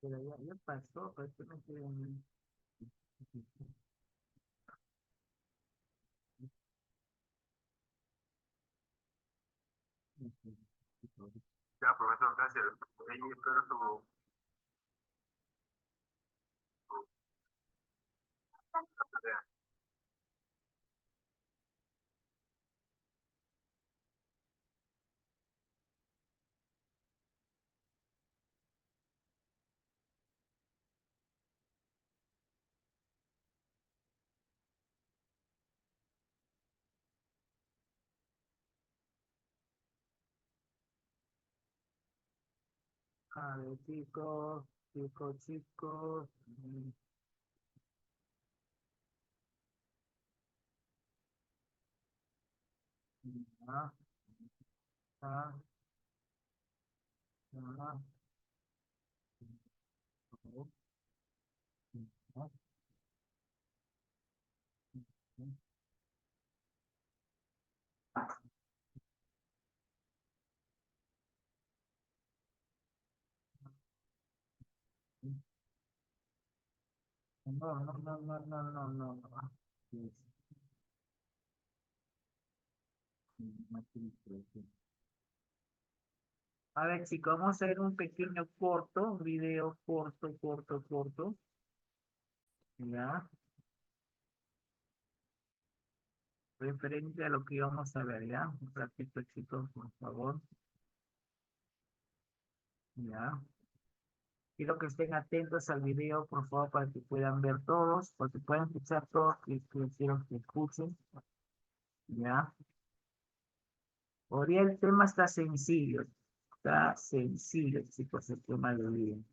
Pero ya pasó, pues que me quedé en... Ya, profesor, gracias. Ahí espero su tarea. A ver, chicos, chicos. Ah, ah, ah, oh, ah, no, no, no, no, no, no, no, no. Sí, sí, no, sí, sí, sí. A ver, chicos, vamos a hacer un pequeño corto, un video corto, ya, referente a lo que íbamos a ver, ya. Un ratito, chicos, por favor, ya. Quiero que estén atentos al video, por favor, para que puedan ver todos, porque pueden escuchar todos, y quiero que escuchen, ya. Hoy el tema está sencillo, chicos, el tema de video.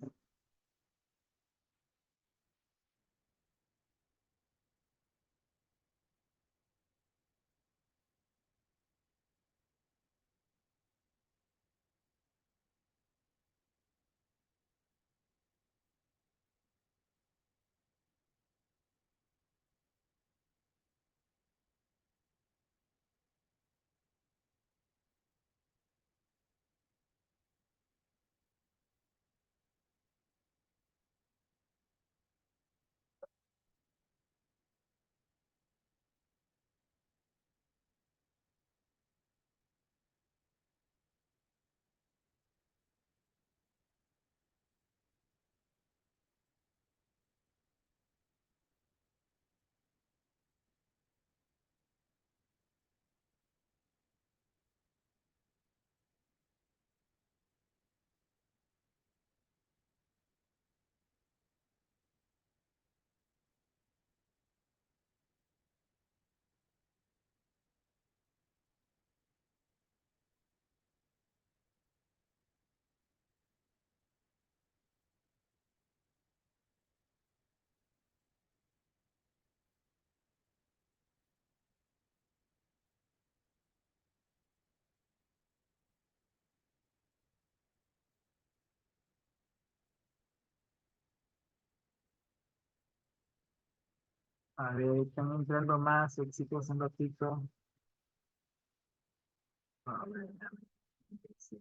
A ver, están entrando más, chicos, un ratito. A ver, sí.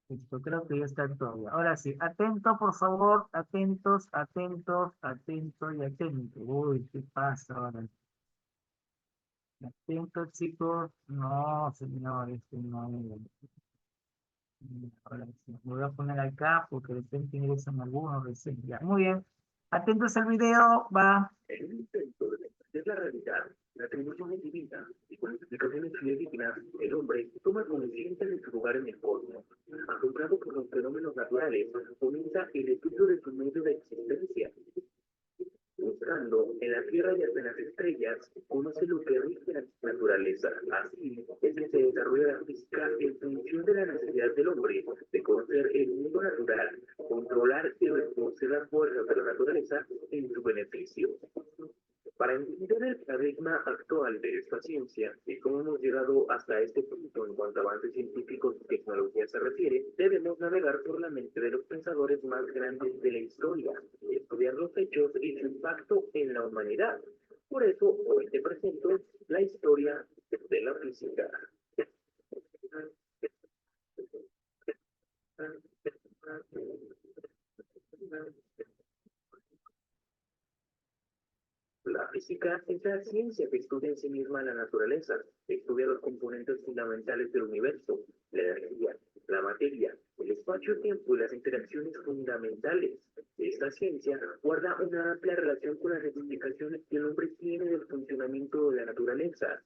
Listo, creo que ya está todo. Ahora sí, atento, por favor, atentos y atentos. Uy, ¿qué pasa ahora? Atentos, chicos. No, señor, este no es. Ahora sí, me voy a poner acá porque de repente ingresan algunos recién. Ya, muy bien. Atentos al video, va. El intento de es la realidad. La tecnología es divina y con las explicaciones fidedignas, el hombre toma conciencia de su lugar en el cosmos. Asombrado por los fenómenos naturales, comienza el estudio de su medio de existencia, buscando en en la Tierra y hasta en las estrellas, conoce lo que rige la naturaleza. Así es que se desarrolla la física en función de la necesidad del hombre de conocer el mundo natural, controlar y reconocer las fuerzas de la naturaleza en su beneficio. Para entender el paradigma actual de esta ciencia y cómo hemos llegado hasta este punto en cuanto a avances científicos y tecnología se refiere, debemos navegar por la mente de los pensadores más grandes de la historia y estudiar los hechos y su impacto en la humanidad. Por eso, hoy te presento la historia de la física. La física es la ciencia que estudia en sí misma la naturaleza, estudia los componentes fundamentales del universo, la energía, la materia, el espacio-tiempo y las interacciones fundamentales. Esta ciencia guarda una amplia relación con las explicaciones que el hombre tiene del funcionamiento de la naturaleza.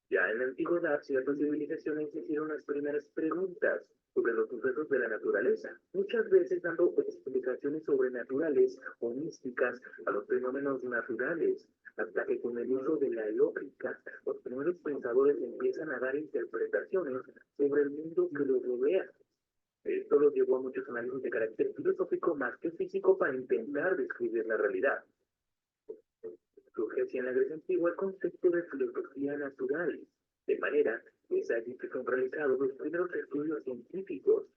Ya en la antigüedad, ciertas civilizaciones hicieron las primeras preguntas sobre los sucesos de la naturaleza, muchas veces dando explicaciones sobrenaturales o místicas a los fenómenos naturales, hasta que con el uso de la lógica, los primeros pensadores empiezan a dar interpretaciones sobre el mundo que los rodea. Esto los llevó a muchos análisis de carácter filosófico más que físico para intentar describir la realidad. Surge así en la Grecia antigua el concepto de filosofía natural, de manera que es allí que son realizados los primeros estudios científicos,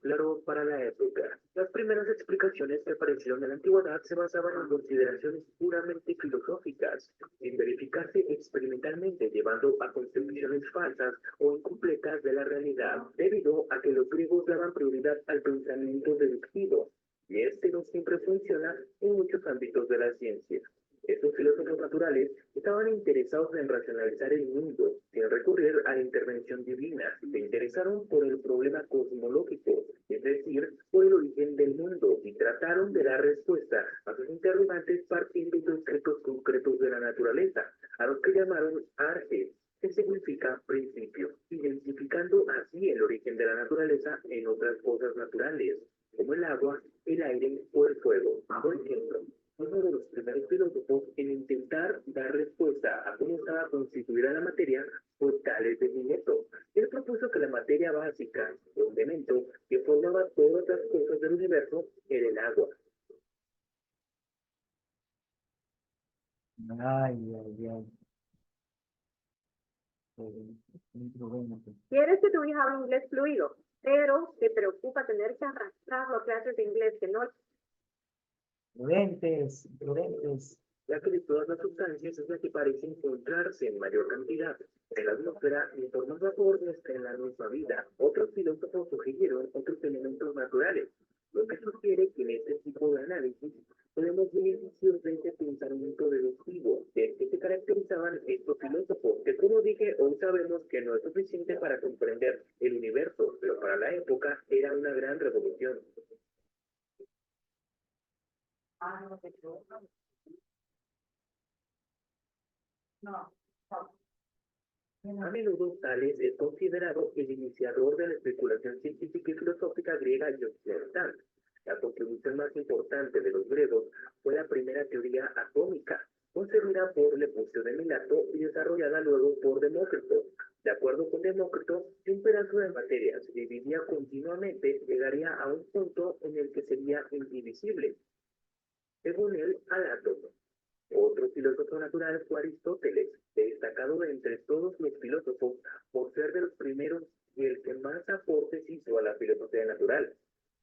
claro, para la época. Las primeras explicaciones que aparecieron en la antigüedad se basaban en consideraciones puramente filosóficas, sin verificarse experimentalmente, llevando a construcciones falsas o incompletas de la realidad, debido a que los griegos daban prioridad al pensamiento deductivo, y este no siempre funciona en muchos ámbitos de la ciencia. Estos filósofos naturales estaban interesados en racionalizar el mundo, sin recurrir a la intervención divina. Se interesaron por el problema cosmológico, es decir, por el origen del mundo, y trataron de dar respuesta a sus interrogantes partiendo de objetos concretos de la naturaleza, a los que llamaron arges, que significa principio, identificando así el origen de la naturaleza en otras cosas naturales, como el agua, el aire o el fuego. Por ejemplo, uno de los primeros filósofos en intentar dar respuesta a cómo estaba constituida la materia fue Tales de Mileto. Él propuso que la materia básica, el elemento que formaba todas las cosas del universo, era el agua. Ay, ay, ay. Un problema, pues. Quieres que tu hija hable inglés fluido, pero te preocupa tener que arrastrar los clases de inglés que no. Prudentes, prudentes. Ya que de todas las sustancias es la que parece encontrarse en mayor cantidad en la atmósfera y por más vapor está en la misma vida. Otros filósofos sugirieron otros elementos naturales, lo que sugiere que en este tipo de análisis podemos ver indicios de este pensamiento deductivo, del que se caracterizaban estos filósofos, que como dije, hoy sabemos que no es suficiente para comprender el universo, pero para la época era una gran revolución. A menudo Tales es considerado el iniciador de la especulación científica y filosófica griega y occidental. La contribución más importante de los griegos fue la primera teoría atómica, concebida por Lepucio de Mileto y desarrollada luego por Demócrito. De acuerdo con Demócrito, si un pedazo de materia se dividía continuamente, llegaría a un punto en el que sería indivisible. Según él, al átomo. Otro filósofo natural fue Aristóteles, destacado entre todos los filósofos por ser de los primeros y el que más aportes hizo a la filosofía natural.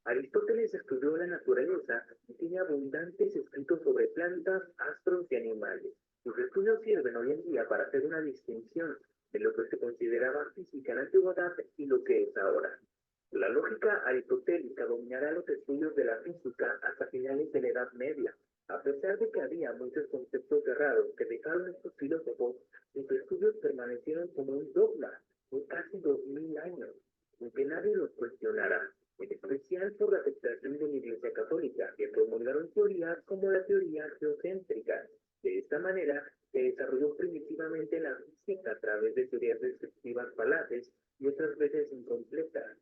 Aristóteles estudió la naturaleza y tiene abundantes escritos sobre plantas, astros y animales. Sus estudios sirven hoy en día para hacer una distinción de lo que se consideraba física en la antigüedad y lo que es ahora. La lógica aristotélica dominará los estudios de la física hasta finales de la Edad Media. A pesar de que había muchos conceptos cerrados que dejaron estos filósofos, sus estudios permanecieron como un dogma por casi 2000 años, sin que nadie los cuestionara, en especial por la aceptación de la Iglesia Católica, que promulgaron teorías como la teoría geocéntrica. De esta manera, se desarrolló primitivamente la física a través de teorías descriptivas falaces y otras veces incompletas.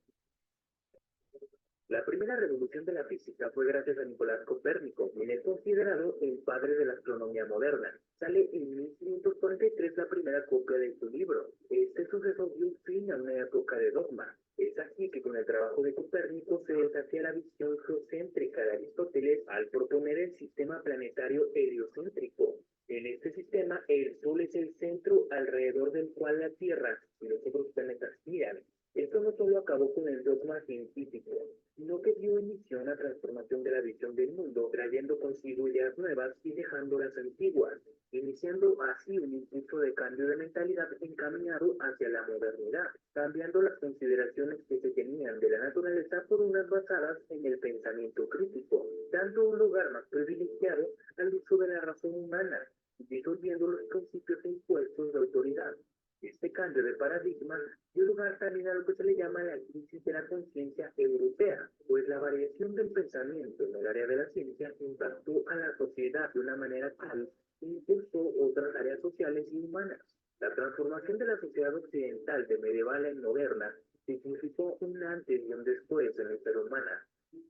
La primera revolución de la física fue gracias a Nicolás Copérnico, quien es considerado el padre de la astronomía moderna. Sale en 1543 la primera copia de su libro. Este suceso dio fin a una época de dogma. Es así que con el trabajo de Copérnico se deshacía la visión geocéntrica de Aristóteles al proponer el sistema planetario heliocéntrico. En este sistema, el Sol es el centro alrededor del cual la Tierra y los otros planetas giran. Esto no solo acabó con el dogma científico, sino que dio inicio a una transformación de la visión del mundo, trayendo consigo ideas nuevas y dejando las antiguas, iniciando así un impulso de cambio de mentalidad encaminado hacia la modernidad, cambiando las consideraciones que se tenían de la naturaleza por unas basadas en el pensamiento crítico, dando un lugar más privilegiado al uso de la razón humana, disolviendo los principios impuestos de autoridad. Este cambio de paradigma dio lugar también a lo que se le llama la crisis de la conciencia europea, pues la variación del pensamiento en el área de la ciencia impactó a la sociedad de una manera tal que impulsó otras áreas sociales y humanas. La transformación de la sociedad occidental de medieval en moderna significó un antes y un después en la historia humana.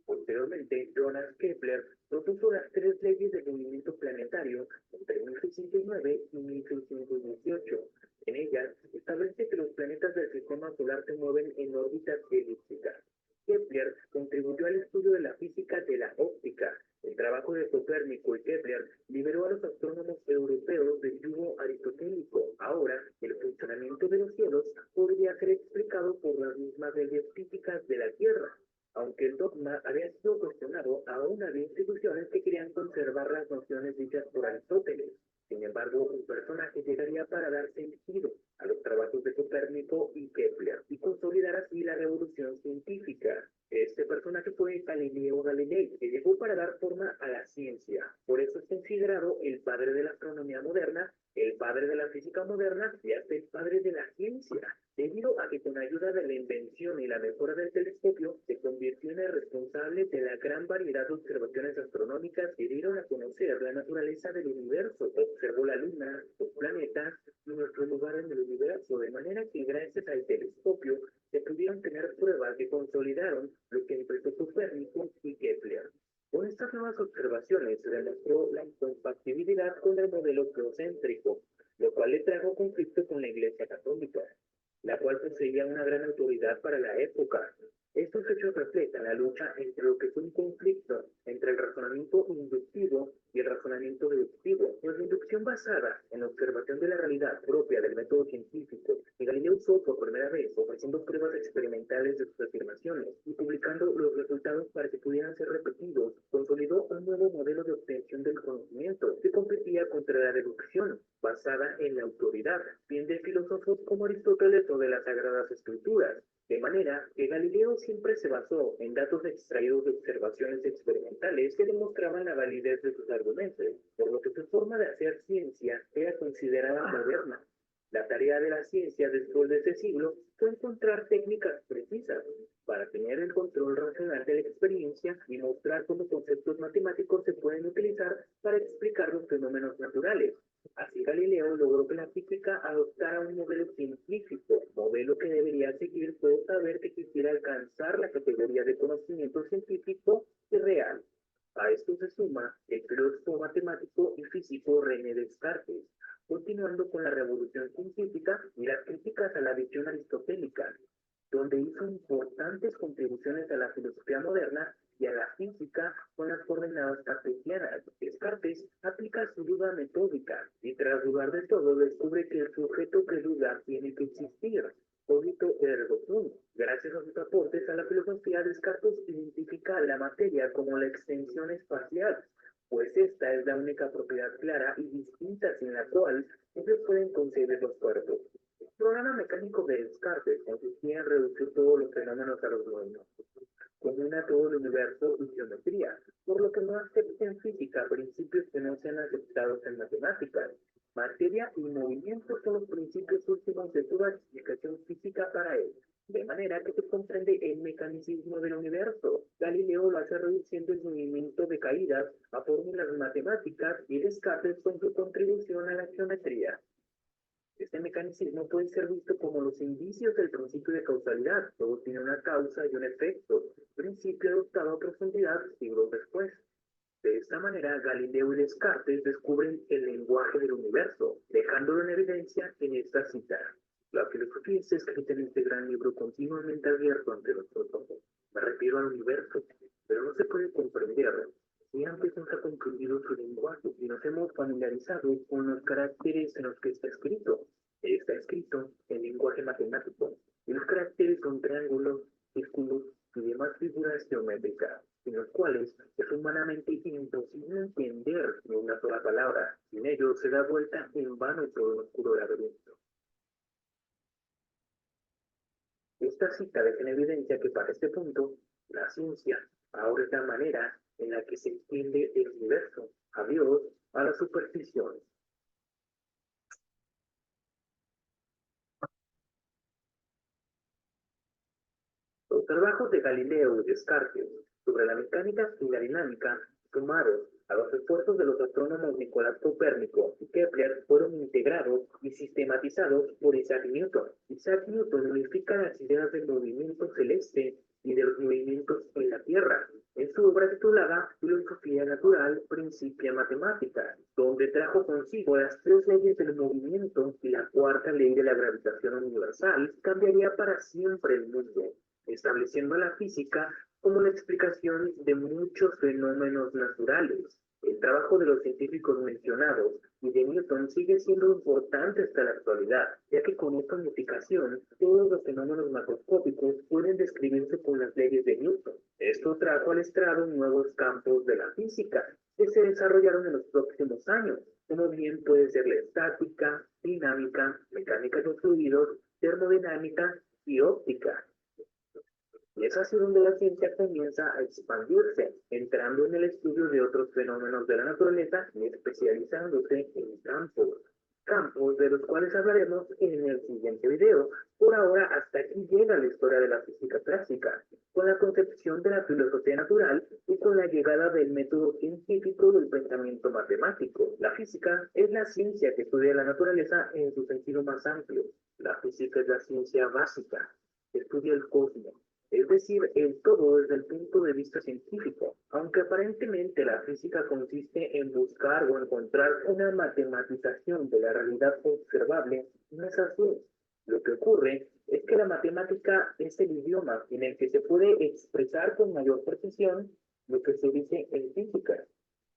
Posteriormente, Johannes Kepler propuso las tres leyes del movimiento planetario entre 1609 y 1618. En ellas, establece que los planetas del sistema solar se mueven en órbitas elípticas. Kepler contribuyó al estudio de la física de la óptica. El trabajo de Copérnico y Kepler liberó a los astrónomos europeos del yugo aristotélico. Ahora, el funcionamiento de los cielos podría ser explicado por las mismas leyes físicas de la Tierra. Aunque el dogma había sido cuestionado, aún había instituciones que querían conservar las nociones dichas por Aristóteles. Sin embargo, un personaje llegaría para dar sentido a los trabajos de Copérnico y Kepler y consolidar así la revolución científica. Este personaje fue Galileo Galilei, que llegó para dar forma a la ciencia. Por eso es considerado el padre de la astronomía moderna, el padre de la física moderna y hasta el padre de la ciencia, debido a que con ayuda de la invención y la mejora del telescopio se convirtió en el responsable de la gran variedad de observaciones astronómicas que dieron a conocer la naturaleza del universo. Observó la luna, los planetas y nuestro lugar en el universo, de manera que gracias al telescopio se pudieron tener pruebas que consolidaron lo que empezó Copérnico y Kepler. Con estas nuevas observaciones se demostró la incompatibilidad con el modelo geocéntrico, lo cual le trajo conflicto con la Iglesia Católica, la cual poseía una gran autoridad para la época. Estos hechos reflejan la lucha entre lo que fue un conflicto entre el razonamiento inductivo y el razonamiento deductivo, pues la inducción basada en la observación de la realidad propia del método científico, que Galileo usó por primera vez ofreciendo pruebas experimentales de sus afirmaciones y publicando los resultados para que pudieran ser repetidos, consolidó un nuevo modelo de obtención del conocimiento que competía contra la deducción basada en la autoridad, bien de filósofos como Aristóteles o de las Sagradas Escrituras. De manera que Galileo siempre se basó en datos extraídos de observaciones experimentales que demostraban la validez de sus argumentos, por lo que su forma de hacer ciencia era considerada moderna. La tarea de la ciencia después de ese siglo fue encontrar técnicas precisas para tener el control racional de la experiencia y mostrar cómo conceptos matemáticos se pueden utilizar para explicar los fenómenos naturales. Así Galileo logró que la física adoptara un modelo científico, modelo que debería seguir todo saber que quisiera alcanzar la categoría de conocimiento científico y real. A esto se suma el filósofo matemático y físico René Descartes, continuando con la revolución científica y las críticas a la visión aristotélica, donde hizo importantes contribuciones a la filosofía moderna y a la física con las coordenadas cartesianas. Descartes aplica su duda metódica y tras dudar de todo descubre que el sujeto que duda tiene que existir. Cogito ergo sum. Gracias a sus aportes a la filosofía, Descartes identifica la materia como la extensión espacial, pues esta es la única propiedad clara y distinta sin la cual ellos pueden concebir los cuerpos. El programa mecánico de Descartes consistía en reducir todos los fenómenos a los movimientos, combina todo el universo y geometría, por lo que no acepta en física principios que no sean aceptados en matemáticas. Materia y movimiento son los principios últimos de toda explicación física para él, de manera que se comprende el mecanicismo del universo. Galileo lo hace reduciendo el movimiento de caídas a fórmulas matemáticas y Descartes con su contribución a la geometría. Este mecanismo puede ser visto como los indicios del principio de causalidad. Todo tiene una causa y un efecto, principio adoptado a profundidad siglos después. De esta manera, Galileo y Descartes descubren el lenguaje del universo, dejándolo en evidencia en esta cita. La filosofía está escrita en este gran libro continuamente abierto ante nuestros ojos. Me refiero al universo, pero no se puede comprender si antes nos ha comprendido su lenguaje y nos hemos familiarizado con los caracteres en los que está escrito. Está escrito en lenguaje matemático, y los caracteres son triángulos, círculos y demás figuras geométricas, sin los cuales es humanamente imposible entender ni una sola palabra. Sin ello se da vuelta en vano todo un oscuro laberinto. Esta cita deja en evidencia que para este punto, la ciencia ahora es la manera en la que se entiende el universo, a Dios, a la superstición. Los trabajos de Galileo y Descartes sobre la mecánica y la dinámica, sumados a los esfuerzos de los astrónomos Nicolás Copérnico y Kepler, fueron integrados y sistematizados por Isaac Newton. Isaac Newton unifica las ideas del movimiento celeste y de los movimientos en la Tierra en su obra titulada Filosofía Natural, Principia Matemática, donde trajo consigo las tres leyes del movimiento y la cuarta ley de la gravitación universal, cambiaría para siempre el mundo, estableciendo la física como la explicación de muchos fenómenos naturales. El trabajo de los científicos mencionados y de Newton sigue siendo importante hasta la actualidad, ya que con esta unificación todos los fenómenos macroscópicos pueden describirse con las leyes de Newton. Esto trajo al estrado nuevos campos de la física que se desarrollaron en los próximos años, como bien puede ser la estática, dinámica, mecánica de fluidos, termodinámica y óptica. Y es así donde la ciencia comienza a expandirse, entrando en el estudio de otros fenómenos de la naturaleza y especializándose en campos de los cuales hablaremos en el siguiente video. Por ahora, hasta aquí llega la historia de la física clásica, con la concepción de la filosofía natural y con la llegada del método científico del pensamiento matemático. La física es la ciencia que estudia la naturaleza en su sentido más amplio. La física es la ciencia básica, que estudia el cosmos, es decir, el todo desde el punto de vista científico. Aunque aparentemente la física consiste en buscar o encontrar una matematización de la realidad observable, no es así. Lo que ocurre es que la matemática es el idioma en el que se puede expresar con mayor precisión lo que se dice en física.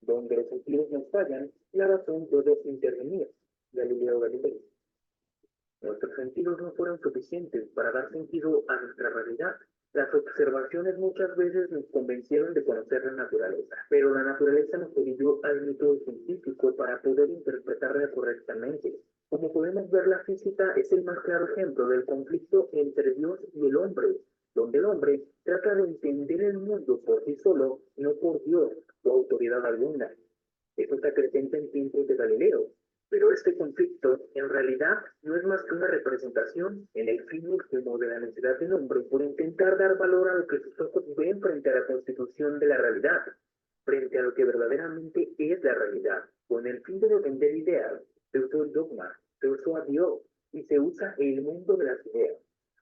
Donde los sentidos nos fallan, la razón puede intervenir. Galileo Galilei. Nuestros sentidos no fueron suficientes para dar sentido a nuestra realidad. Las observaciones muchas veces nos convencieron de conocer la naturaleza, pero la naturaleza nos orilló al método científico para poder interpretarla correctamente. Como podemos ver, la física es el más claro ejemplo del conflicto entre Dios y el hombre, donde el hombre trata de entender el mundo por sí solo, no por Dios o autoridad alguna. Eso se acrecenta en tiempos de Galileo. Pero este conflicto, en realidad, no es más que una representación en el fin último de la necesidad del hombre por intentar dar valor a lo que sus ojos ven frente a la constitución de la realidad, frente a lo que verdaderamente es la realidad. Con el fin de defender ideas, se usó el dogma, se usó a Dios y se usa el mundo de las ideas.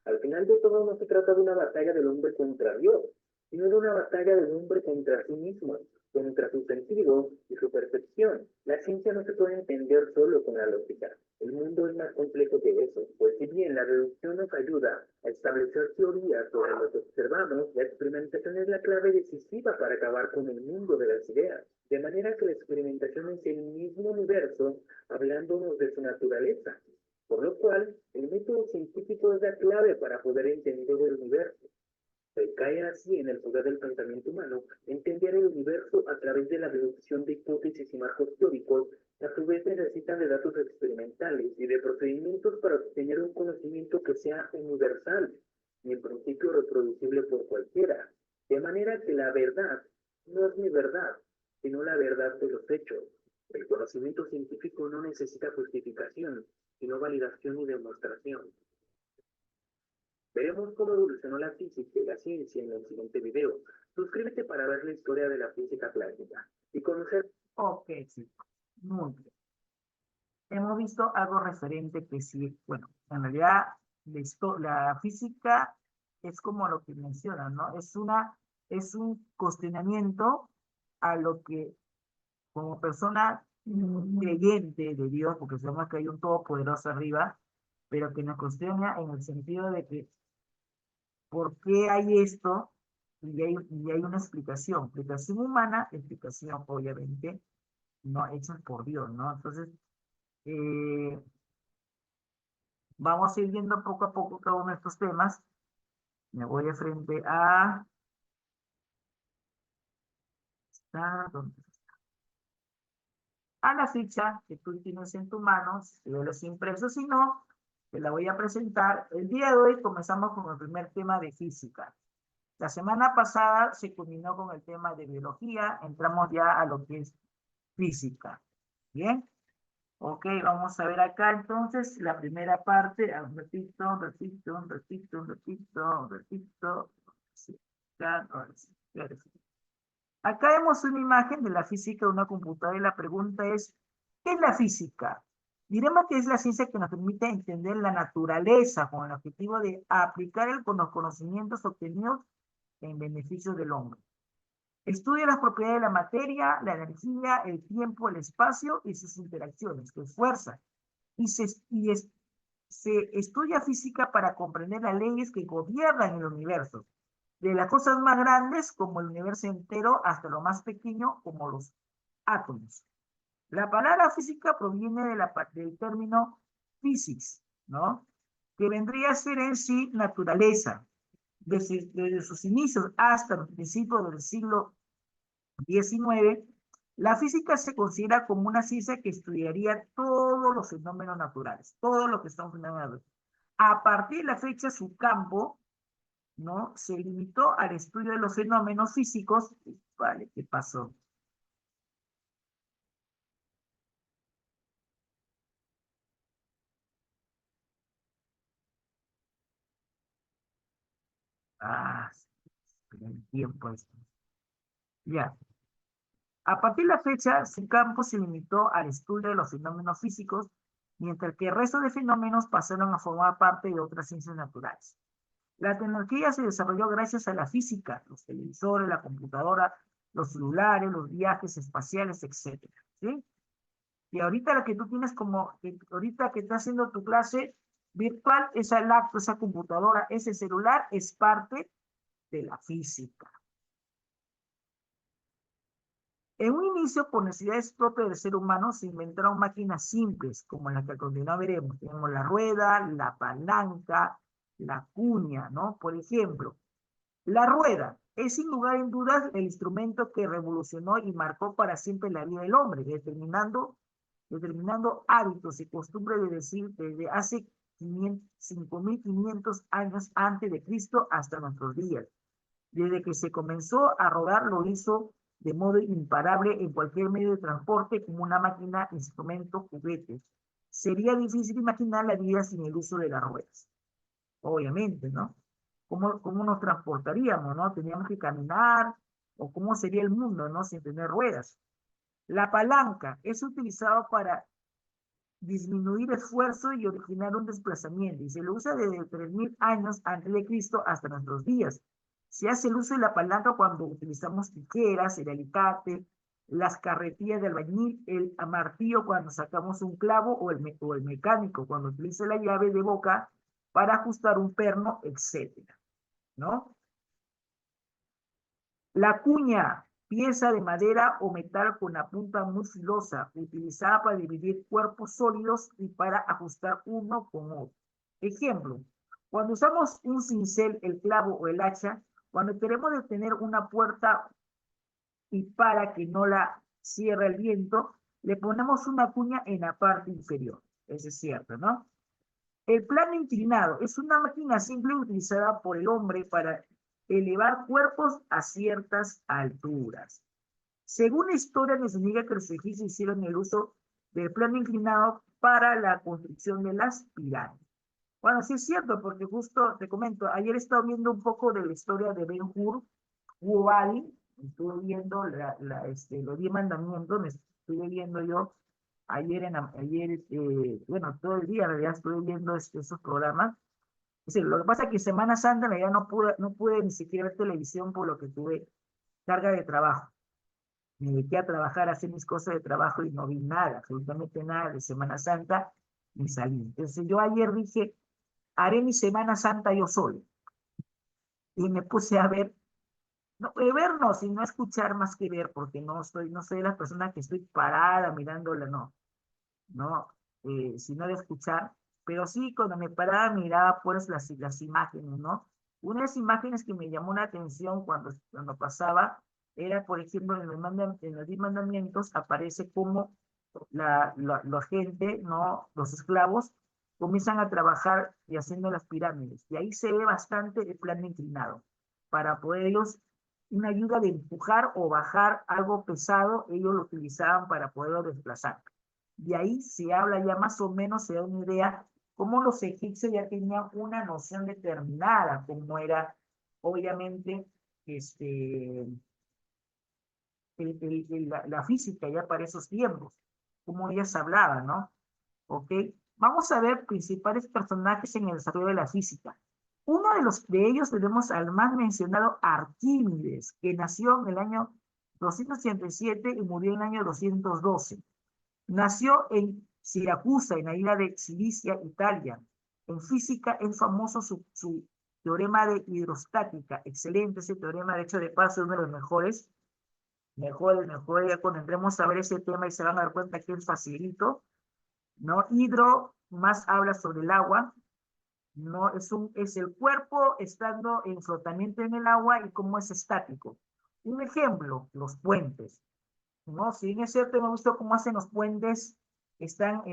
Al final de todo, no se trata de una batalla del hombre contra Dios, sino de una batalla del hombre contra sí mismo, contra su sentido y su percepción. La ciencia no se puede entender solo con la lógica. El mundo es más complejo que eso, pues si bien la deducción nos ayuda a establecer teorías sobre lo que observamos, la experimentación es la clave decisiva para acabar con el mundo de las ideas. De manera que la experimentación es el mismo universo hablándonos de su naturaleza. Por lo cual, el método científico es la clave para poder entender el universo. Cae así en el poder del pensamiento humano entender el universo a través de la deducción de hipótesis y marcos teóricos, que a su vez necesitan de datos experimentales y de procedimientos para obtener un conocimiento que sea universal y en principio reproducible por cualquiera. De manera que la verdad no es mi verdad, sino la verdad de los hechos. El conocimiento científico no necesita justificación, sino validación y demostración. Veremos cómo evolucionó la física y la ciencia en el siguiente video. Suscríbete para ver la historia de la física clásica y conocer. Ok, chicos. Muy bien. hemos visto algo referente que sí, bueno, en realidad la física es como lo que mencionan, ¿no? Es un cuestionamiento a lo que como persona creyente de Dios, porque sabemos que hay un todopoderoso arriba, pero que nos cuestiona en el sentido de que ¿por qué hay esto? Y hay una explicación humana, explicación obviamente no hecha por Dios, ¿no? Entonces, eh, vamos a ir viendo poco a poco cada uno de estos temas. Me voy de frente ¿dónde está? A la ficha que tú tienes en tu mano, si yo los impreso, si no, te la voy a presentar. El día de hoy comenzamos con el primer tema de física. La semana pasada se culminó con el tema de biología, entramos ya a lo que es física. ¿Bien? Ok, vamos a ver acá entonces la primera parte. Repito. Sí, ahora sí, ahora sí. Acá vemos una imagen de la física de una computadora y la pregunta es, ¿qué es la física? Diremos que es la ciencia que nos permite entender la naturaleza con el objetivo de aplicar los conocimientos obtenidos en beneficio del hombre. Estudia las propiedades de la materia, la energía, el tiempo, el espacio y sus interacciones, que es fuerza. Se estudia física para comprender las leyes que gobiernan el universo, de las cosas más grandes como el universo entero hasta lo más pequeño como los átomos. La palabra física proviene del término physics, ¿no? Que vendría a ser en sí naturaleza. Desde sus inicios hasta los principios del siglo XIX, la física se considera como una ciencia que estudiaría todos los fenómenos naturales, todo lo que estamos fenómenos. A partir de la fecha, su campo, ¿no? Se limitó al estudio de los fenómenos físicos. Vale, ¿qué pasó? Ah, el tiempo esto. Ya. A partir de la fecha, su campo se limitó al estudio de los fenómenos físicos, mientras que el resto de fenómenos pasaron a formar parte de otras ciencias naturales. La tecnología se desarrolló gracias a la física, los televisores, la computadora, los celulares, los viajes espaciales, etcétera, ¿sí? Y ahorita la que tú tienes ahorita que estás haciendo tu clase virtual, esa laptop, esa computadora, ese celular es parte de la física. En un inicio, por necesidades propias del ser humano, se inventaron máquinas simples, como las que a continuación veremos. Tenemos la rueda, la palanca, la cuña, ¿no? Por ejemplo, la rueda es sin lugar en dudas el instrumento que revolucionó y marcó para siempre la vida del hombre, determinando hábitos y costumbres de decir desde hace 5.500 años antes de Cristo hasta nuestros días. Desde que se comenzó a rodar lo hizo de modo imparable en cualquier medio de transporte como una máquina, instrumento, juguete. Sería difícil imaginar la vida sin el uso de las ruedas. Obviamente, ¿no? ¿Cómo nos transportaríamos, no? Teníamos que caminar, o cómo sería el mundo, ¿no? Sin tener ruedas. La palanca es utilizada para disminuir esfuerzo y originar un desplazamiento, y se lo usa desde 3.000 años antes de Cristo hasta nuestros días. Se hace el uso de la palanca cuando utilizamos tijeras, el alicate, las carretillas de albañil, el martillo cuando sacamos un clavo, o el mecánico cuando utiliza la llave de boca para ajustar un perno, etcétera, ¿no? La cuña, pieza de madera o metal con la punta muy filosa, utilizada para dividir cuerpos sólidos y para ajustar uno con otro. Ejemplo, cuando usamos un cincel, el clavo o el hacha, cuando queremos detener una puerta y para que no la cierre el viento, le ponemos una cuña en la parte inferior. Eso es cierto, ¿no? El plano inclinado es una máquina simple utilizada por el hombre para elevar cuerpos a ciertas alturas. Según la historia, nos indica que los egipcios hicieron el uso del plano inclinado para la construcción de las pirámides. Bueno, sí es cierto, porque justo te comento, ayer he estado viendo un poco de la historia de Ben-Hur, estuve viendo los 10 mandamientos, me estuve viendo yo bueno, todo el día en realidad estoy viendo esos programas. Es decir, lo que pasa es que Semana Santa en realidad no pude ni siquiera ver televisión por lo que tuve carga de trabajo. Me dediqué a trabajar, a hacer mis cosas de trabajo y no vi nada, absolutamente nada de Semana Santa, ni salí. Entonces yo ayer dije, haré mi Semana Santa yo solo. Y me puse a ver, no, ver no, sino escuchar más que ver, porque no soy la persona que estoy parada mirándola, no, sino de escuchar. Pero sí, cuando me paraba miraba pues las imágenes, ¿no? Una de las imágenes que me llamó la atención cuando pasaba era, por ejemplo, en los 10 mandamientos aparece como la gente, ¿no? Los esclavos comienzan a trabajar y haciendo las pirámides. Y ahí se ve bastante el plano inclinado. Para poder ellos, una ayuda de empujar o bajar algo pesado, ellos lo utilizaban para poderlo desplazar. De ahí se habla ya más o menos, se da una idea cómo los egipcios ya tenían una noción determinada, como era, obviamente, la física ya para esos tiempos, cómo ellas hablaban, ¿no? ¿Ok? Vamos a ver principales personajes en el desarrollo de la física. Uno de ellos tenemos al más mencionado Arquímedes, que nació en el año 287 y murió en el año 212. Nació en Siracusa, en la isla de Cilicia, Italia. En física es famoso su teorema de hidrostática. Excelente ese teorema, de hecho, de paso, es uno de los mejores. Mejor, ya cuando entremos a ver ese tema y se van a dar cuenta que es facilito, ¿no? Hidro más habla sobre el agua, ¿no? Es el cuerpo estando en flotamiento en el agua y cómo es estático. Un ejemplo, los puentes, ¿no? Si bien es cierto, hemos visto cómo hacen los puentes, están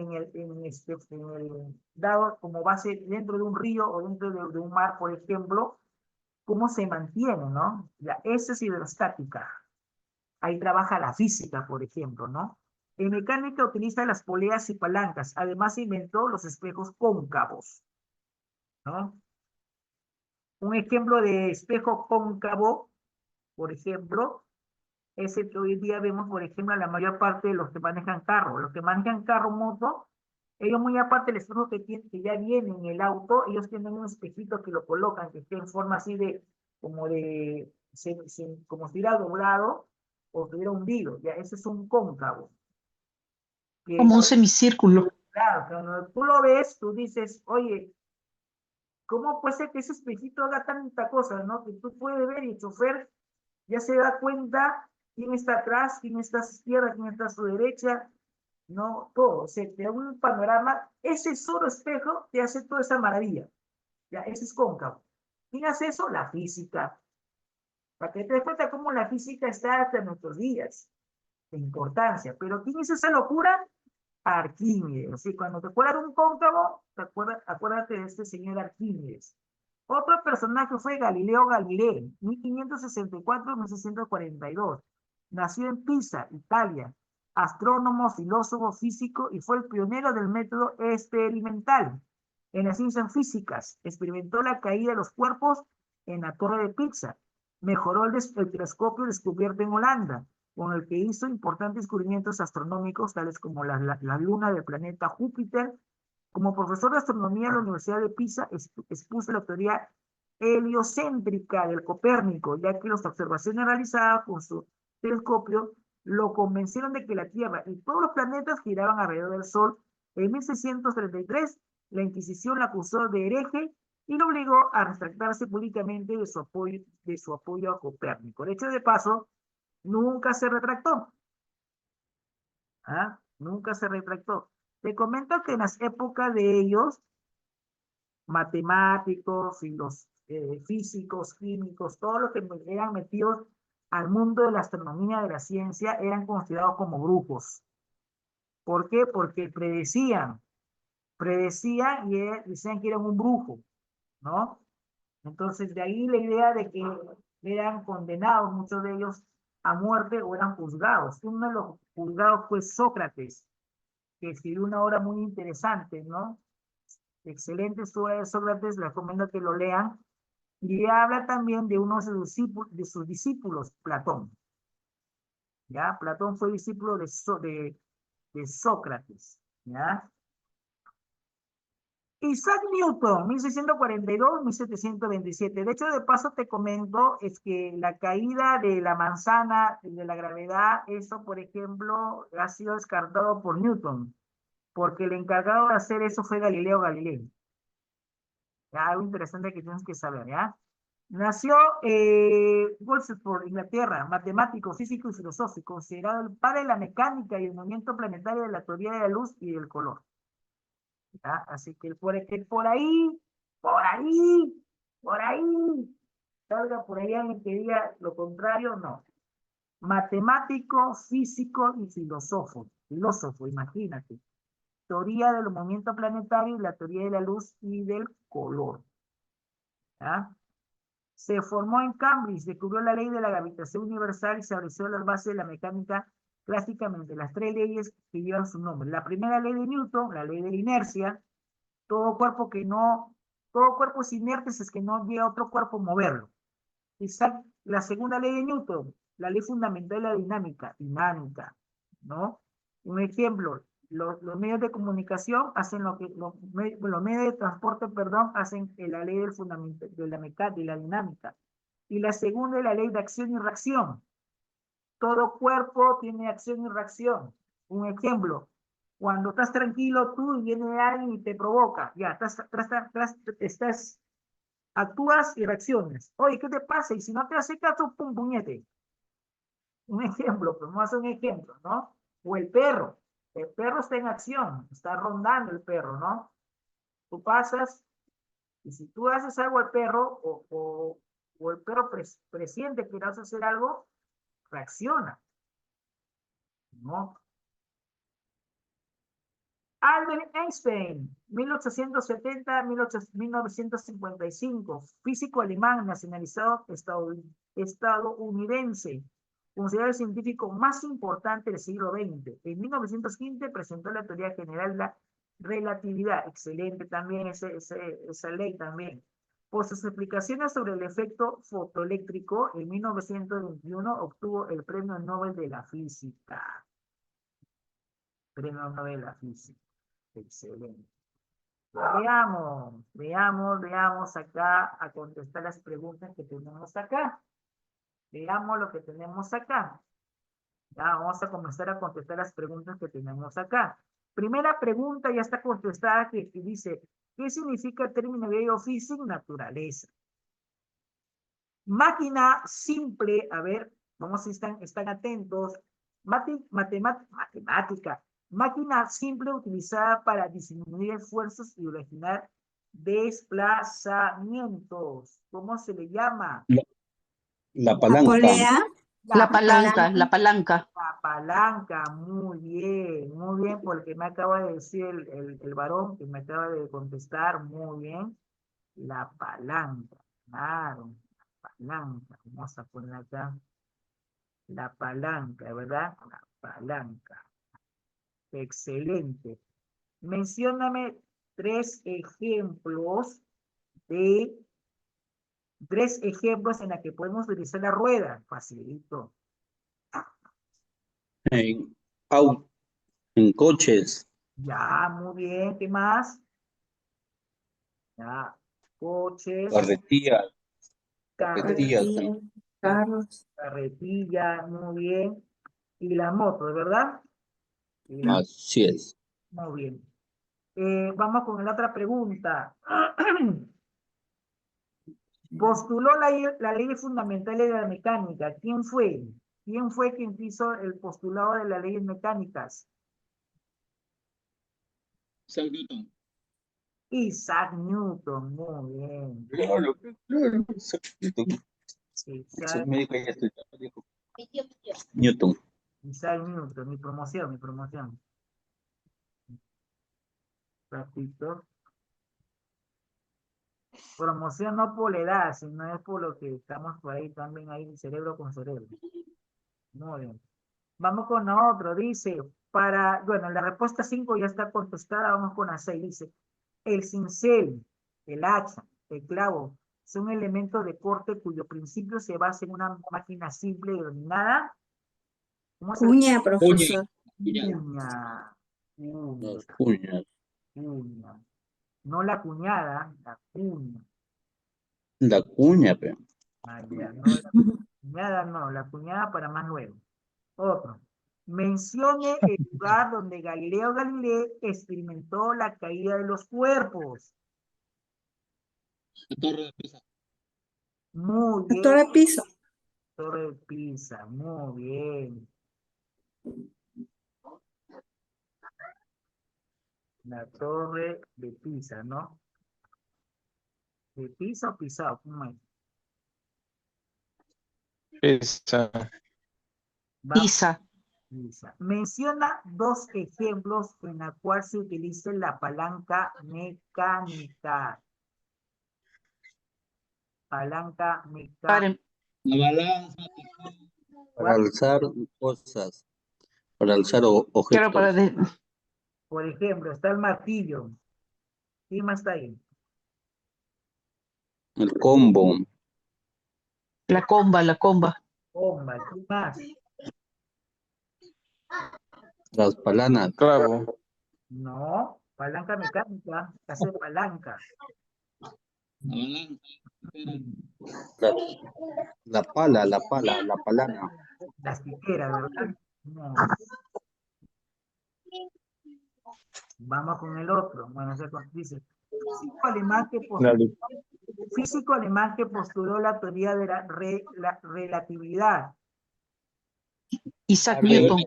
dado como base dentro de un río o dentro de un mar, por ejemplo, cómo se mantienen, ¿no? Esa es hidrostática. Ahí trabaja la física, por ejemplo, ¿no? En mecánica utiliza las poleas y palancas. Además inventó los espejos cóncavos, ¿no? Un ejemplo de espejo cóncavo, por ejemplo, es el que hoy día vemos, por ejemplo, a la mayor parte de los que manejan carro. Los que manejan carro, moto, ellos muy aparte del espejo que ya viene en el auto, ellos tienen un espejito que lo colocan, que esté en forma así como si estuviera doblado o estuviera hundido. Ya, ese es un cóncavo. Como un semicírculo. Claro, cuando tú lo ves, tú dices, oye, ¿cómo puede ser que ese espejito haga tanta cosa, no? Que tú puedes ver y el chofer ya se da cuenta quién está atrás, quién está a su izquierda, quién está a su derecha, no, todo. O sea, te da un panorama, ese solo espejo te hace toda esa maravilla. Ya, ese es cóncavo. ¿Quién hace eso? La física. Para que te des cuenta cómo la física está hasta nuestros días, de importancia. Pero ¿quién hizo esa locura? Arquímedes. Así, cuando te acuerdas de un cóncavo, acuérdate de este señor Arquímedes. Otro personaje fue Galileo Galilei, 1564-1642. Nació en Pisa, Italia. Astrónomo, filósofo, físico y fue el pionero del método experimental en las ciencias físicas. Experimentó la caída de los cuerpos en la Torre de Pisa. Mejoró el telescopio descubierto en Holanda, con el que hizo importantes descubrimientos astronómicos, tales como la luna del planeta Júpiter. Como profesor de astronomía en la Universidad de Pisa, expuso la teoría heliocéntrica del Copérnico, ya que las observaciones realizadas con su telescopio lo convencieron de que la Tierra y todos los planetas giraban alrededor del Sol. En 1633, la Inquisición la acusó de hereje y lo obligó a retractarse públicamente de su apoyo a Copérnico. De hecho, de paso, nunca se retractó. Nunca se retractó. Te comento que en las épocas de ellos, matemáticos y los físicos, químicos, todos los que eran metidos al mundo de la astronomía, de la ciencia, eran considerados como brujos. ¿Por qué? Porque predecían y decían que eran un brujo, ¿no? Entonces, de ahí la idea de que eran condenados, muchos de ellos, a muerte o eran juzgados. Uno de los juzgados fue Sócrates, que escribió una obra muy interesante, ¿no? Excelente su obra de Sócrates, les recomiendo que lo lean. Y habla también de uno de sus discípulos, Platón. ¿Ya? Platón fue discípulo de de Sócrates, ¿ya? Isaac Newton, 1642-1727. De hecho, de paso te comento, es que la caída de la manzana, de la gravedad, eso, por ejemplo, ha sido descartado por Newton, porque el encargado de hacer eso fue Galileo Galilei. ¿Ya? Algo interesante que tienes que saber, ¿ya? Nació Wolfsburg, Inglaterra, matemático, físico y filosófico, considerado el padre de la mecánica y el movimiento planetario de la teoría de la luz y del color. ¿Ya? Así que por ahí, salga por ahí alguien que diga lo contrario, no. Matemático, físico y filósofo, imagínate. Teoría del movimiento planetario y la teoría de la luz y del color. ¿Ya? Se formó en Cambridge, descubrió la ley de la gravitación universal y se abrió las bases de la mecánica clásicamente. Las tres leyes que llevan su nombre. La primera ley de Newton, la ley de la inercia. Todo cuerpo inerte es que no llega a otro cuerpo a moverlo. La segunda ley de Newton, la ley fundamental de la dinámica, ¿no? Un ejemplo, los medios de comunicación hacen lo que, los medios de transporte, perdón, hacen la ley del fundamento, de la dinámica. Y la segunda es la ley de acción y reacción. Todo cuerpo tiene acción y reacción. Un ejemplo, cuando estás tranquilo tú y viene alguien y te provoca, ya, actúas y reacciones. Oye, ¿qué te pasa? Y si no te hace caso, pum, puñete. Un ejemplo, pero no hace un ejemplo, ¿no? O el perro está en acción, está rondando el perro, ¿no? Tú pasas y si tú haces algo al perro o el perro presiente que vas a hacer algo, reacciona, ¿no? Albert Einstein, 1870-1955, físico alemán, nacionalizado estadounidense, considerado el científico más importante del siglo XX. En 1915 presentó la teoría general de la relatividad, excelente también esa ley también. Por sus explicaciones sobre el efecto fotoeléctrico, en 1921 obtuvo el Premio Nobel de la Física. Premio Nobel de la Física. Excelente. Veamos acá a contestar las preguntas que tenemos acá. Veamos lo que tenemos acá. Ya vamos a comenzar a contestar las preguntas que tenemos acá. Primera pregunta ya está contestada que dice, ¿qué significa el término griego física? Naturaleza. Máquina simple, a ver, vamos si están atentos. Matemática. Máquina simple utilizada para disminuir esfuerzos y originar desplazamientos. ¿Cómo se le llama? La palanca. Polea. La palanca. La palanca, muy bien, porque me acaba de decir el varón que me acaba de contestar, muy bien. La palanca, claro, la palanca. Vamos a poner acá. La palanca, ¿verdad? La palanca. Excelente. Mencióname tres ejemplos en la que podemos utilizar la rueda. Facilito. En coches. Ya, muy bien. ¿Qué más? Ya, coches, Carretillas. Carros. carretilla, muy bien. Y la moto, ¿verdad? Y la- Así es. Muy bien. Vamos con la otra pregunta. Postuló la ley fundamental de la mecánica. ¿Quién fue? ¿Quién fue quien hizo el postulado de las leyes mecánicas? Isaac Newton. Isaac Newton, muy bien. Claro, Isaac Newton. Isaac, Médico ya estoy. Newton. Isaac Newton, mi promoción. Ratito. Promoción no por la edad, sino es por lo que estamos por ahí también ahí, cerebro con cerebro. Muy bien. Vamos con otro, dice, bueno, la respuesta 5 ya está contestada, vamos con la 6, dice, el cincel, el hacha, el clavo, son elementos de corte cuyo principio se basa en una máquina simple y denominada. ¿Cómo se Cuña, profesor. Cuña. Cuña, Las cuñas. cuña. No la cuñada, la cuña. La cuña, pe. Ah, ya, no la cuñada, no, la cuñada para más luego. Otro. Mencione el lugar donde Galileo Galilei experimentó la caída de los cuerpos. La torre de Pisa. Muy La bien, Torre de Pisa. Torre de Pisa, muy bien. La Torre de Pisa, ¿no? ¿De Pisa o Pisao? ¿Cómo es? Pisa. Va Pisa. Pisa. Menciona dos ejemplos en la cual se utiliza la palanca mecánica. Palanca mecánica. Para, La balanza. Para ¿Cuál? alzar cosas. Para alzar claro, para objetos. Por ejemplo, está el martillo. ¿Quién más está ahí? El combo. la comba, la comba. Bomba. ¿Quién más? Las palanas. Clavo. No, palanca mecánica. Hace palanca. La balanza. Mm, La, la palana. Las tijeras, ¿verdad? No. Vamos con el otro. Bueno, dice, físico alemán que La postuló, físico alemán que postuló la teoría de la relatividad. Isaac Albert, Newton.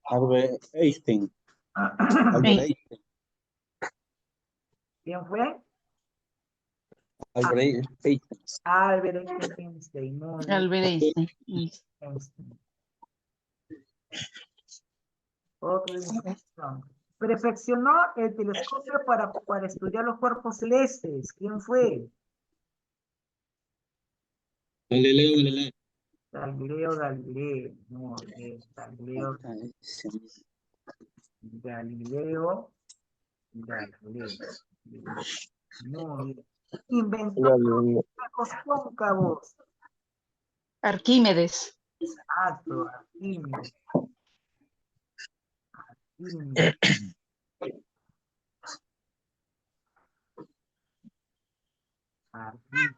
Albert Einstein. Albert Sí, Einstein. ¿Quién fue? Albert Einstein. Albert Einstein. Muy bien, Albert Einstein. Einstein. Otro definición. Perfeccionó el telescopio para estudiar los cuerpos celestes. ¿Quién fue? Galileo Galilei. Galileo Galilei. Muy bien, Galileo Galileo Galilei. Muy bien. Inventó Galileo. espejos cóncavos. Arquímedes. Exacto, Arquímedes. Arquímedes. Arquímedes.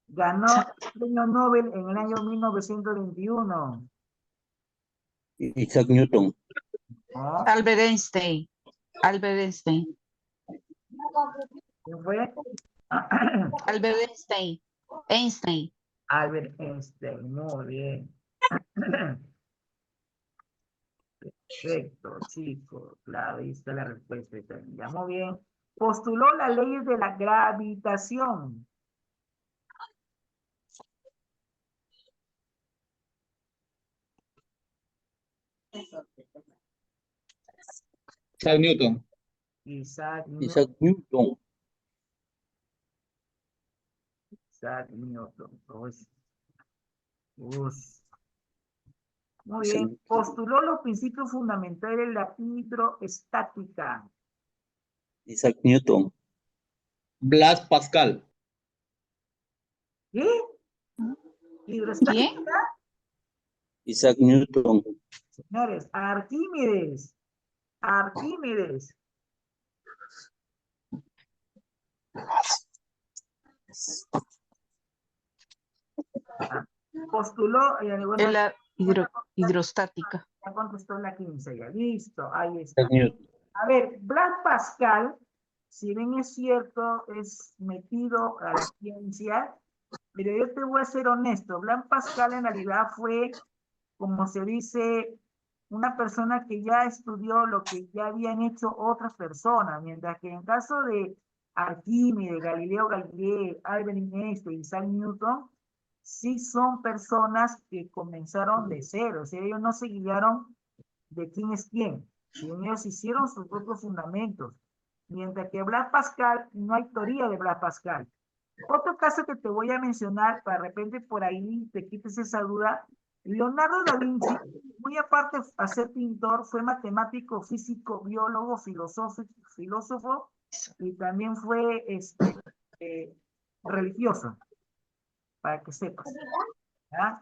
Ganó el premio Nobel en el año 1921. Isaac Newton. ¿No? Albert Einstein. Albert Einstein. ¿Quién fue? Albert Einstein. Einstein. Albert Einstein, muy bien. Perfecto, chicos. Claro, ahí está la respuesta. Ya, muy bien. Postuló la ley de la gravitación. Isaac Newton. Isaac Isaac Newton. Newton. Ush. Muy Isaac, bien. Postuló los principios fundamentales de la hidroestática. Isaac Newton. Blas Pascal. ¿Qué? Hidroestática, ¿Quién? Isaac Newton. señores. Arquímedes. Arquímedes. Ah, postuló, bueno, En la hidrostática. ya contestó la 15, ya listo, ahí está. Isaac Newton. A ver, Blas Pascal, si bien es cierto, es metido a la ciencia, pero yo te voy a ser honesto, Blas Pascal en realidad fue, como se dice, una persona que ya estudió lo que ya habían hecho otras personas, mientras que en caso de Arquímedes, Galileo Galilei, Albert Einstein, Isaac Newton, sí son personas que comenzaron de cero, o sea, ellos no se guiaron de quién es quién, sino ellos hicieron sus propios fundamentos, mientras que Blas Pascal, no hay teoría de Blas Pascal. Otro caso que te voy a mencionar, para de repente por ahí te quites esa duda, Leonardo da Vinci, muy aparte de ser pintor, fue matemático, físico, biólogo, filósofo y también fue religioso, para que sepas. ¿Ya?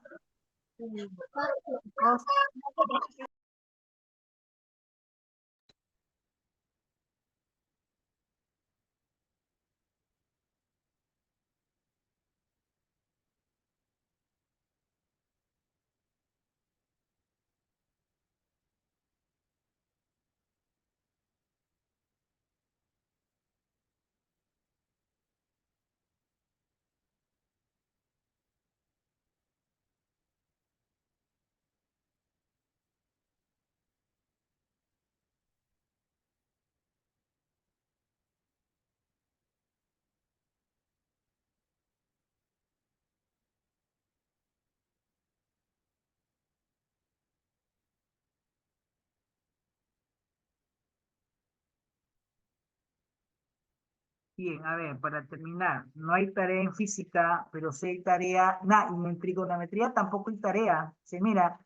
Bien, a ver, para terminar, no hay tarea en física, pero sí hay tarea, y en trigonometría tampoco hay tarea. Sí, mira,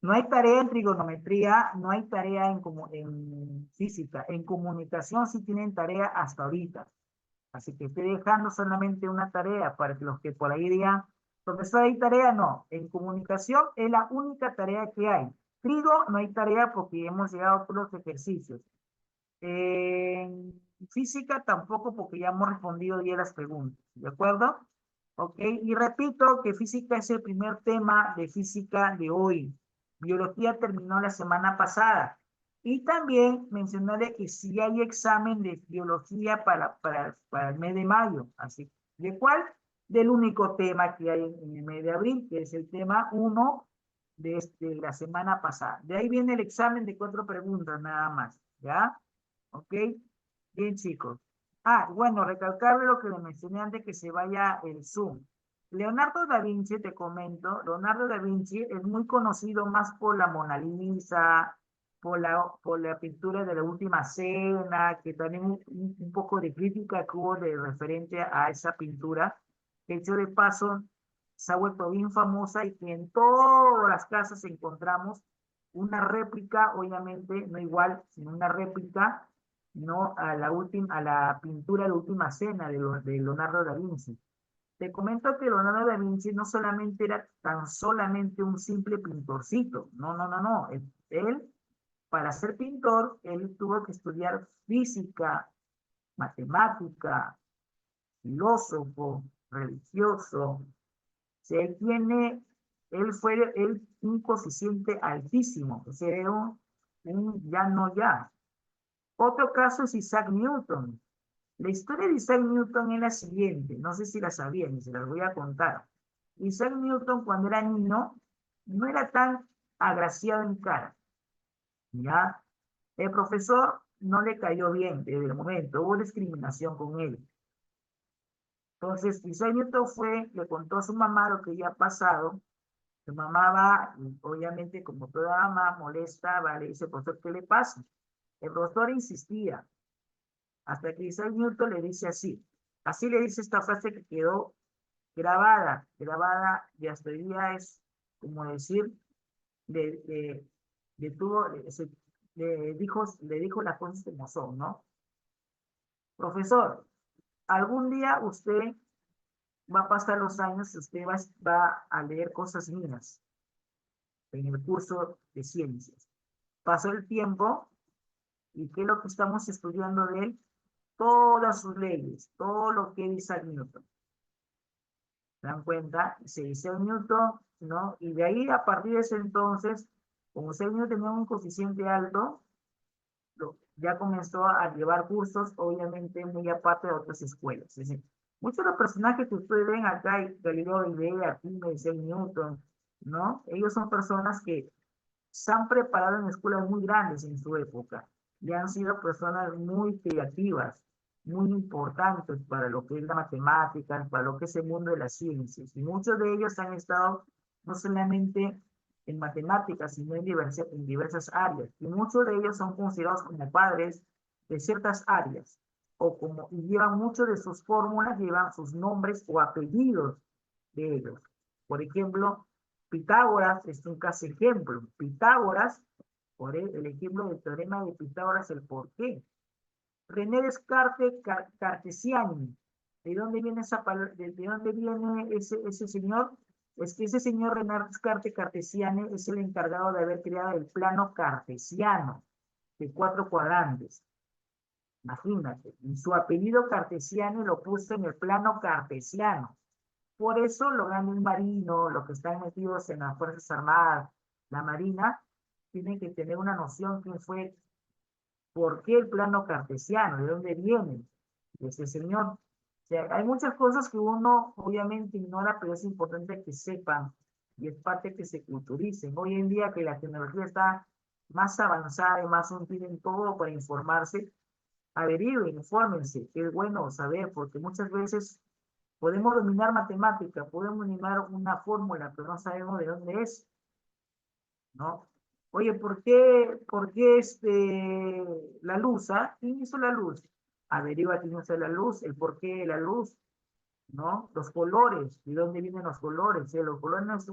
no hay tarea en trigonometría, no hay tarea en física. En comunicación sí tienen tarea hasta ahorita. Así que estoy dejando solamente una tarea para que los que por ahí digan, profesor, ¿hay tarea? No. En comunicación es la única tarea que hay. Trigo no hay tarea porque hemos llegado a todos los ejercicios. En física tampoco porque ya hemos respondido ya las preguntas, ¿de acuerdo? Ok, y repito que física es el primer tema de física de hoy. Biología terminó la semana pasada. Y también mencionarle que sí hay examen de biología para el mes de mayo. Así, ¿de cuál? Del único tema que hay en el mes de abril, que es el tema 1 de la semana pasada. De ahí viene el examen de 4 preguntas nada más, ¿ya? ¿Ok? Bien, chicos. Bueno, recalcarle lo que le mencioné antes que se vaya el Zoom. Leonardo da Vinci, te comento, Leonardo da Vinci es muy conocido más por la Mona Lisa, por la pintura de la Última Cena, que también un poco de crítica que hubo de referente a esa pintura, que hecho de paso se ha vuelto bien famosa y que en todas las casas encontramos una réplica, obviamente no igual, sino una réplica, no a la pintura de la Última Cena de Leonardo da Vinci. Te comento que Leonardo da Vinci no solamente era tan solamente un simple pintorcito, no. Él, para ser pintor, él tuvo que estudiar física, matemática, filósofo, religioso. Si él fue un coeficiente altísimo, o sea, era un ya no ya. Otro caso es Isaac Newton. La historia de Isaac Newton es la siguiente, no sé si la sabían y se las voy a contar. Isaac Newton cuando era niño no era tan agraciado en cara, ¿ya? El profesor no le cayó bien desde el momento, hubo discriminación con él. Entonces Isaac Newton le contó a su mamá lo que había pasado. Su mamá va, y obviamente como toda mamá molesta, va, le dice, profesor, ¿qué le pasa? El profesor insistía, hasta que Isaac Newton le dice así le dice esta frase que quedó grabada, y hasta el día es como decir, de, de, de tuvo, le dijo las cosas como son, ¿no? Profesor, algún día usted va a pasar los años y usted va a leer cosas mías en el curso de ciencias. Pasó el tiempo y ¿qué es lo que estamos estudiando de él? Todas sus leyes, todo lo que dice Isaac Newton. ¿Se dan cuenta? Se dice Newton, ¿no? Y de ahí, a partir de ese entonces, como Isaac Newton tenía un coeficiente alto, ya comenzó a llevar cursos, obviamente, muy aparte de otras escuelas. Es decir, muchos de los personajes que ustedes ven acá, Galileo Galilei, Arquímedes, Isaac Newton, ¿no? Ellos son personas que se han preparado en escuelas muy grandes en su época y han sido personas muy creativas, muy importantes para lo que es la matemática, para lo que es el mundo de las ciencias. Y muchos de ellos han estado no solamente en matemáticas, sino en diversas áreas. Y muchos de ellos son considerados como padres de ciertas áreas, y llevan muchos de sus fórmulas, llevan sus nombres o apellidos de ellos. Por ejemplo, Pitágoras es un caso ejemplo. Pitágoras, por el ejemplo del teorema de Pitágoras, el por qué. René Descartes Cartesiani. ¿De dónde viene esa palabra? ¿De dónde viene ese señor? Es que ese señor René Descartes Cartesiani es el encargado de haber creado el plano cartesiano de 4 cuadrantes. Imagínate. Y su apellido Cartesiani lo puso en el plano cartesiano. Por eso los grandes marinos, los que están metidos en las Fuerzas Armadas, la Marina, tienen que tener una noción quién fue, por qué el plano cartesiano, de dónde viene ese señor. O sea, hay muchas cosas que uno obviamente ignora, pero es importante que sepan y es parte que se culturicen. Hoy en día que la tecnología está más avanzada y más útil en todo para informarse, averigüen, infórmense, es bueno saber, porque muchas veces podemos dominar matemática, podemos dominar una fórmula, pero no sabemos de dónde es, ¿no? Oye, ¿por qué la luz, ¿quién hizo la luz? Averigua quién usa la luz, el porqué de la luz, ¿no? Los colores, ¿de dónde vienen los colores? Los colores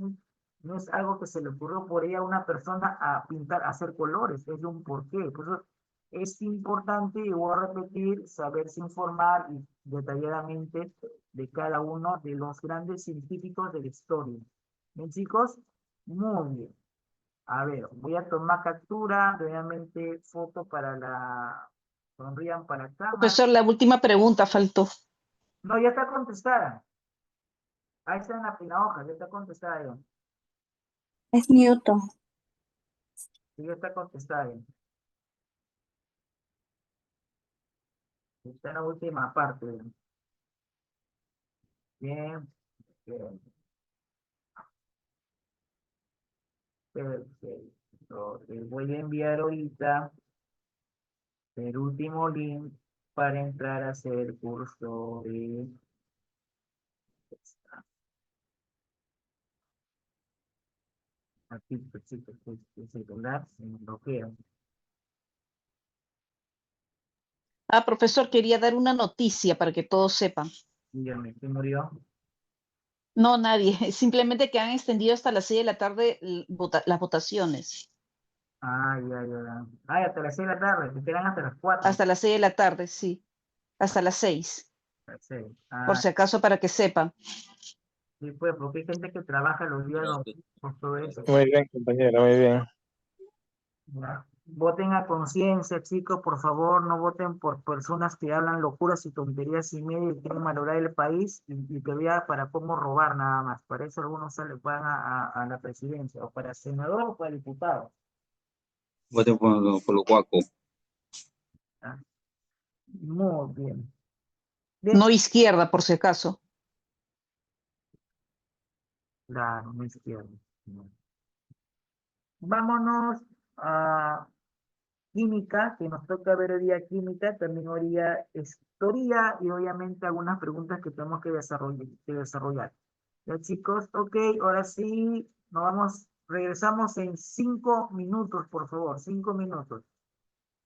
no es algo que se le ocurrió por ahí a una persona a pintar, a hacer colores, es un porqué. Por eso es importante, y voy a repetir, saberse informar y detalladamente de cada uno de los grandes científicos de la historia. ¿Bien, chicos? Muy bien. A ver, voy a tomar captura, obviamente foto para la... Sonrían para acá. Profesor, la última pregunta faltó. No, ya está contestada. Ahí está en la hoja, ya está contestada ya. Es Newton. Sí, ya está contestada ya. Está en la última parte. Ya. Bien, bien, perfecto. Te voy a enviar ahorita el último link para entrar a hacer curso de... Aquí, pues, chicos, el celular se me bloquea. Ah, profesor, quería dar una noticia para que todos sepan. Dígame, ¿quién murió? No, nadie. Simplemente que han extendido hasta las 6 de la tarde las votaciones. Ah, ya. Ay, hasta las 6 de la tarde, te quedan hasta las 4. Hasta las 6 de la tarde, sí. Hasta las 6. Por Ah, si acaso, para que sepan. sí, pues, porque hay gente que trabaja los días por todo eso. Muy bien, compañero, muy bien. ¿Ya? Voten a conciencia, chicos, por favor, no voten por personas que hablan locuras y tonterías y medio y quieren malograr el país y que vea para cómo robar nada más. Para eso algunos van a la presidencia, o para senador o para diputado. Vote por los guacos. ¿Ya? Muy bien. No izquierda, por si acaso. Claro, no izquierda. No. Vámonos a química, que nos toca ver hoy día química, también hoy día historia y obviamente algunas preguntas que tenemos que desarrollar. Ya, chicos, ok, ahora sí, nos vamos, regresamos en 5 minutos, por favor, 5 minutos.